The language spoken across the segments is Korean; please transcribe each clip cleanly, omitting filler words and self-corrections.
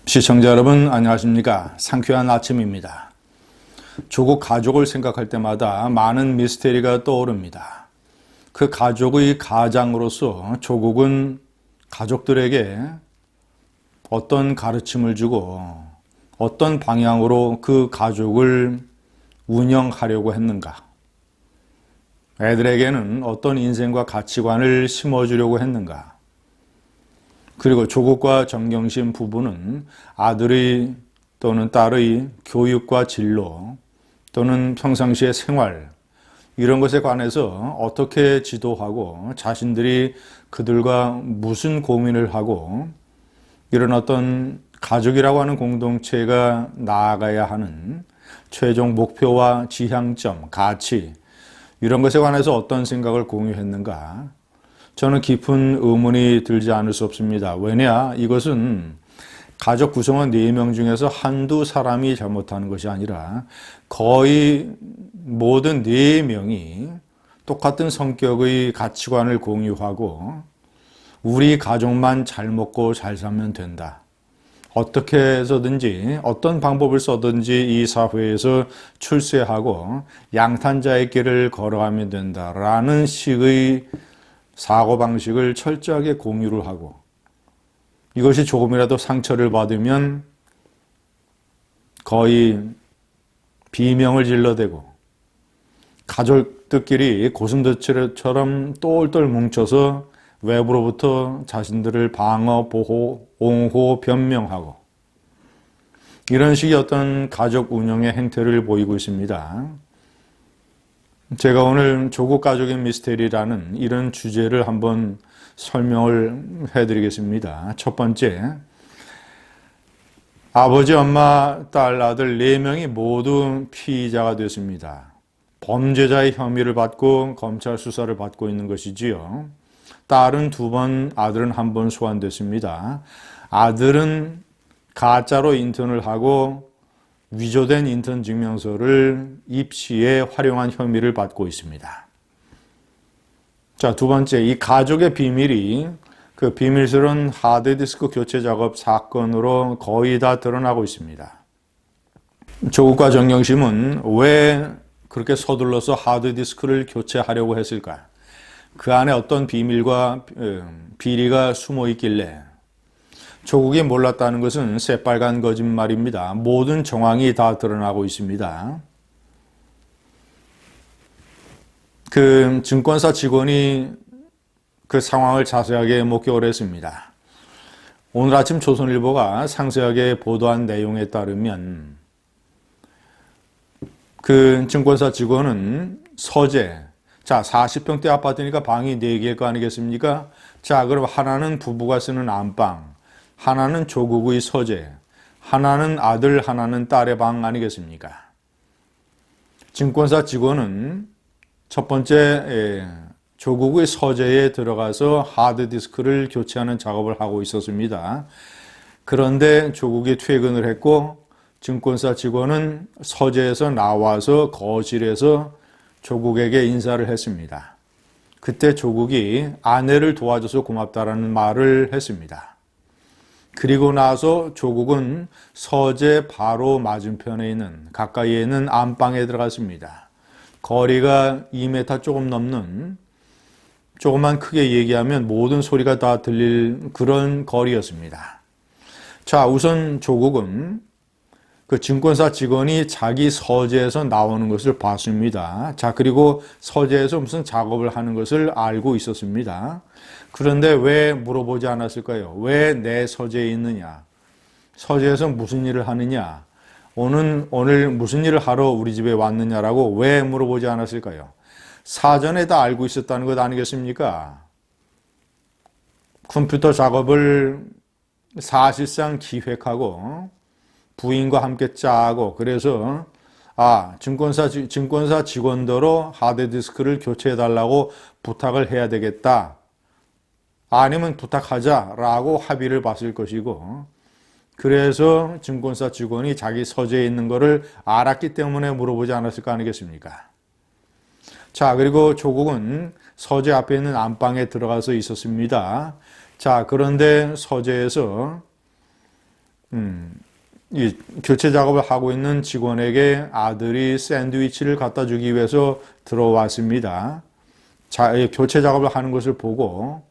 시청자 여러분 안녕하십니까? 상쾌한 아침입니다. 조국 가족을 생각할 때마다 많은 미스테리가 떠오릅니다. 그 가족의 가장으로서 조국은 가족들에게 어떤 가르침을 주고 어떤 방향으로 그 가족을 운영하려고 했는가? 애들에게는 어떤 인생과 가치관을 심어주려고 했는가? 그리고 조국과 정경심 부부는 아들의 또는 딸의 교육과 진로 또는 평상시의 생활 이런 것에 관해서 어떻게 지도하고 자신들이 그들과 무슨 고민을 하고 이런 어떤 가족이라고 하는 공동체가 나아가야 하는 최종 목표와 지향점, 가치 이런 것에 관해서 어떤 생각을 공유했는가? 저는 깊은 의문이 들지 않을 수 없습니다. 왜냐? 이것은 가족 구성원 4명 중에서 한두 사람이 잘못하는 것이 아니라 거의 모든 4명이 똑같은 성격의 가치관을 공유하고 우리 가족만 잘 먹고 잘 살면 된다. 어떻게 해서든지 어떤 방법을 써든지 이 사회에서 출세하고 양탄자의 길을 걸어가면 된다라는 식의 사고방식을 철저하게 공유를 하고 이것이 조금이라도 상처를 받으면 거의 비명을 질러대고 가족들끼리 고슴도치처럼 똘똘 뭉쳐서 외부로부터 자신들을 방어, 보호, 옹호, 변명하고 이런 식의 어떤 가족 운영의 행태를 보이고 있습니다. 제가 오늘 조국 가족의 미스테리라는 이런 주제를 한번 설명을 해드리겠습니다. 첫 번째, 아버지, 엄마, 딸, 아들 4명이 모두 피의자가 됐습니다. 범죄자의 혐의를 받고 검찰 수사를 받고 있는 것이지요. 딸은 2번, 아들은 1번 소환됐습니다. 아들은 가짜로 인턴을 하고 위조된 인턴 증명서를 입시에 활용한 혐의를 받고 있습니다. 자, 2번째, 이 가족의 비밀이 그 비밀스러운 하드디스크 교체 작업 사건으로 거의 다 드러나고 있습니다. 조국과 정경심은 왜 그렇게 서둘러서 하드디스크를 교체하려고 했을까? 그 안에 어떤 비밀과 비리가 숨어 있길래 조국이 몰랐다는 것은 새빨간 거짓말입니다. 모든 정황이 다 드러나고 있습니다. 그 증권사 직원이 그 상황을 자세하게 목격을 했습니다. 오늘 아침 조선일보가 상세하게 보도한 내용에 따르면 그 증권사 직원은 서재, 자 40평대 아파트니까 방이 4개일 거 아니겠습니까? 자 그럼 하나는 부부가 쓰는 안방, 하나는 조국의 서재, 하나는 아들, 하나는 딸의 방 아니겠습니까? 증권사 직원은 첫 번째 조국의 서재에 들어가서 하드디스크를 교체하는 작업을 하고 있었습니다. 그런데 조국이 퇴근을 했고 증권사 직원은 서재에서 나와서 거실에서 조국에게 인사를 했습니다. 그때 조국이 아내를 도와줘서 고맙다라는 말을 했습니다. 그리고 나서 조국은 서재 바로 맞은편에 있는 가까이에 있는 안방에 들어갔습니다. 거리가 2m 조금 넘는 조금만 크게 얘기하면 모든 소리가 다 들릴 그런 거리였습니다. 자, 우선 조국은 그 증권사 직원이 자기 서재에서 나오는 것을 봤습니다. 자, 그리고 서재에서 무슨 작업을 하는 것을 알고 있었습니다. 그런데 왜 물어보지 않았을까요? 왜 내 서재에 있느냐? 서재에서 무슨 일을 하느냐? 오늘 무슨 일을 하러 우리 집에 왔느냐라고 왜 물어보지 않았을까요? 사전에 다 알고 있었다는 것 아니겠습니까? 컴퓨터 작업을 사실상 기획하고 부인과 함께 짜고 그래서 증권사 직원대로 하드디스크를 교체해달라고 부탁을 해야 되겠다. 아니면 부탁하자라고 합의를 봤을 것이고 그래서 증권사 직원이 자기 서재에 있는 것을 알았기 때문에 물어보지 않았을 거 아니겠습니까? 자, 그리고 조국은 서재 앞에 있는 안방에 들어가서 있었습니다. 자, 그런데 서재에서 이 교체 작업을 하고 있는 직원에게 아들이 샌드위치를 갖다 주기 위해서 들어왔습니다. 교체 작업을 하는 것을 보고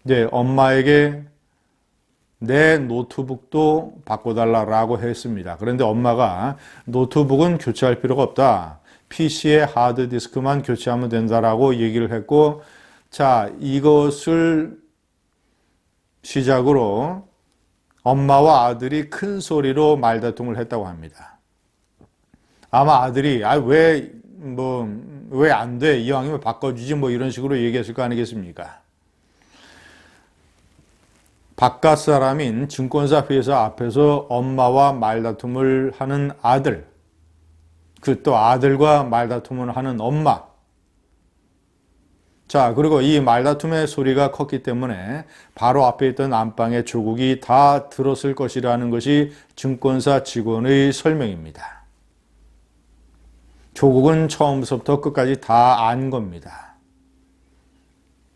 이제 엄마에게 내 노트북도 바꿔달라고 했습니다. 그런데 엄마가 노트북은 교체할 필요가 없다. PC의 하드디스크만 교체하면 된다라고 얘기를 했고, 자, 이것을 시작으로 엄마와 아들이 큰 소리로 말다툼을 했다고 합니다. 아마 아들이 왜 안 돼? 이왕이면 바꿔주지 뭐 이런 식으로 얘기했을 거 아니겠습니까? 바깥 사람인 증권사 회사 앞에서 엄마와 말다툼을 하는 아들, 또 아들과 말다툼을 하는 엄마. 자, 그리고 이 말다툼의 소리가 컸기 때문에 바로 앞에 있던 안방의 조국이 다 들었을 것이라는 것이 증권사 직원의 설명입니다. 조국은 처음부터 끝까지 다 안 겁니다.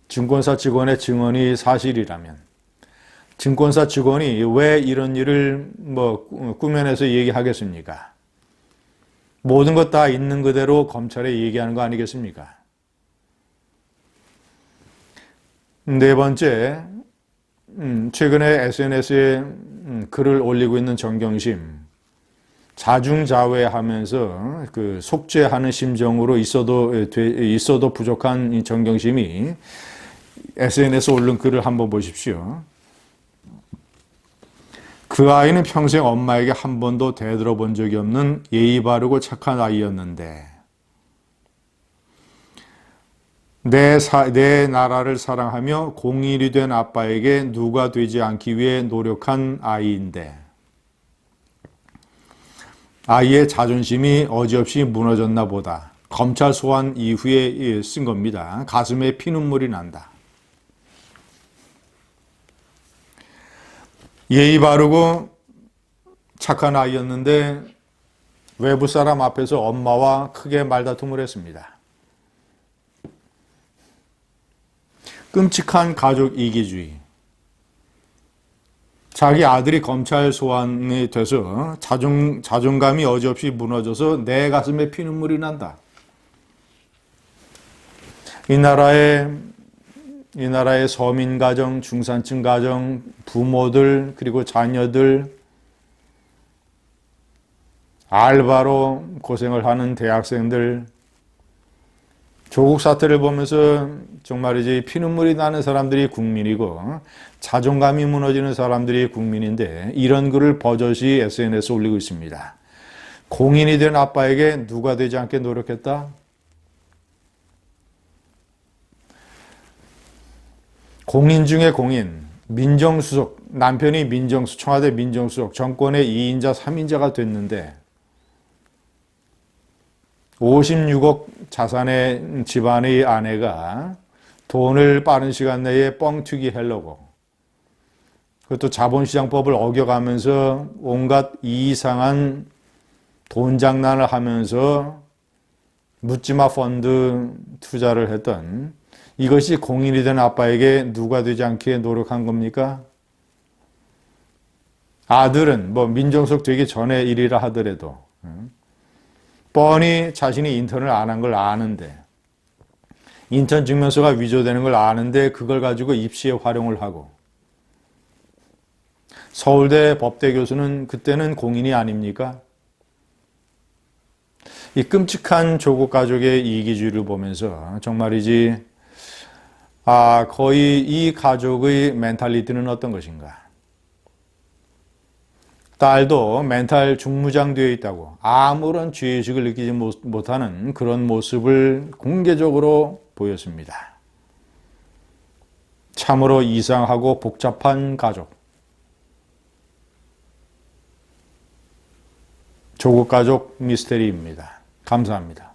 증권사 직원의 증언이 사실이라면, 증권사 직원이 왜 이런 일을 꾸며내서 얘기하겠습니까? 모든 것 다 있는 그대로 검찰에 얘기하는 거 아니겠습니까? 네 번째, 최근에 SNS에 글을 올리고 있는 정경심, 자중자외하면서 속죄하는 심정으로 있어도 부족한 이 정경심이 SNS에 올린 글을 한번 보십시오. 그 아이는 평생 엄마에게 한 번도 대들어본 적이 없는 예의 바르고 착한 아이였는데 내 나라를 사랑하며 공일이 된 아빠에게 누가 되지 않기 위해 노력한 아이인데 아이의 자존심이 어지없이 무너졌나 보다. 검찰 소환 이후에 쓴 겁니다. 가슴에 피눈물이 난다. 예의 바르고 착한 아이였는데 외부 사람 앞에서 엄마와 크게 말다툼을 했습니다. 끔찍한 가족 이기주의. 자기 아들이 검찰 소환이 돼서 자존감이 어지없이 무너져서 내 가슴에 피눈물이 난다. 이 나라의 서민 가정, 중산층 가정, 부모들, 그리고 자녀들, 알바로 고생을 하는 대학생들, 조국 사태를 보면서 정말이지 피눈물이 나는 사람들이 국민이고 자존감이 무너지는 사람들이 국민인데 이런 글을 버젓이 SNS에 올리고 있습니다. 공인이 된 아빠에게 누가 되지 않게 노력했다? 공인 중에 공인, 민정수석, 남편이 청와대 민정수석, 정권의 2인자, 3인자가 됐는데 56억 자산의 집안의 아내가 돈을 빠른 시간 내에 뻥튀기 하려고 그것도 자본시장법을 어겨가면서 온갖 이상한 돈 장난을 하면서 묻지마 펀드 투자를 했던 이것이 공인이 된 아빠에게 누가 되지 않게 노력한 겁니까? 아들은 민정수석 되기 전에 일이라 하더라도 뻔히 자신이 인턴을 안 한 걸 아는데 인턴 증명서가 위조되는 걸 아는데 그걸 가지고 입시에 활용을 하고 서울대 법대 교수는 그때는 공인이 아닙니까? 이 끔찍한 조국 가족의 이기주의를 보면서 정말이지 거의 이 가족의 멘탈리티는 어떤 것인가? 딸도 멘탈 중무장되어 있다고 아무런 죄의식을 느끼지 못하는 그런 모습을 공개적으로 보였습니다. 참으로 이상하고 복잡한 가족. 조국 가족 미스테리입니다. 감사합니다.